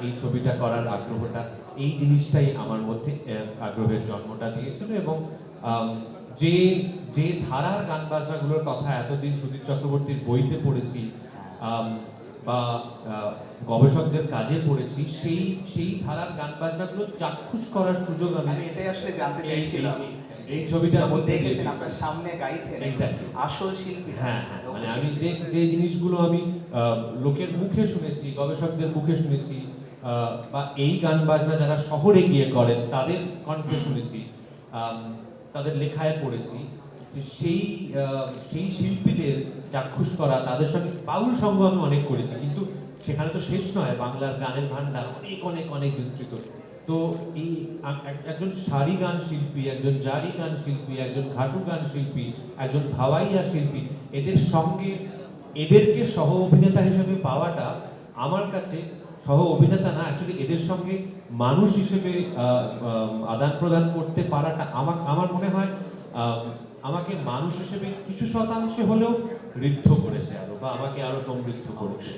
এই ছবিটা করার আগ্রহটা, এই জিনিসটাই আমার মধ্যে আগ্রহের জন্মটা দিয়েছিল। এবং যে যে ধারার গান বাজনাগুলোর কথা এতদিন সুধীর চক্রবর্তীর বইতে পড়েছি বা গবেষকদের কাজে পড়েছি, সেই সেই ধারার গান বাজনাগুলো চাক্ষুষ করার সুযোগ আমি এটাই আসলে জানতে চাইছিলাম। এই ছবিটার মধ্যে দেখেছেন, আপনার সামনে গাইছেন আসল শিল্পী। হ্যাঁ হ্যাঁ, মানে আমি যে যে জিনিসগুলো আমি লোকের মুখে শুনেছি, গবেষকদের মুখে শুনেছি, বা এই গান বাজনা যারা শহরে গিয়ে করেন তাদের কণ্ঠে শুনেছি, তাদের লেখায় পড়েছি, যে সেই সেই শিল্পীদের চাক্ষুষ করা, তাদের সঙ্গে বাউল সঙ্গ আমি অনেক করেছি, কিন্তু সেখানে তো শেষ নয়, বাংলার গানের ভান্ডার অনেক অনেক অনেক বিস্তৃত। তো এই একজন সারি গান শিল্পী, একজন জারি গান শিল্পী, একজন ঘাটু গান শিল্পী, একজন ভাওয়াইয়া শিল্পী, এদের সঙ্গে এদেরকে সহ অভিনেতা হিসেবে পাওয়াটা আমার কাছে, সহ অভিনেতা না, অ্যাকচুয়ালি এদের সঙ্গে মানুষ হিসেবে আদান প্রদান করতে পারাটা আমার মনে হয় আমাকে মানুষ হিসেবে কিছু শতাংশে হলেও ঋদ্ধ করেছে আরো, বা আমাকে আরো সমৃদ্ধ করেছে।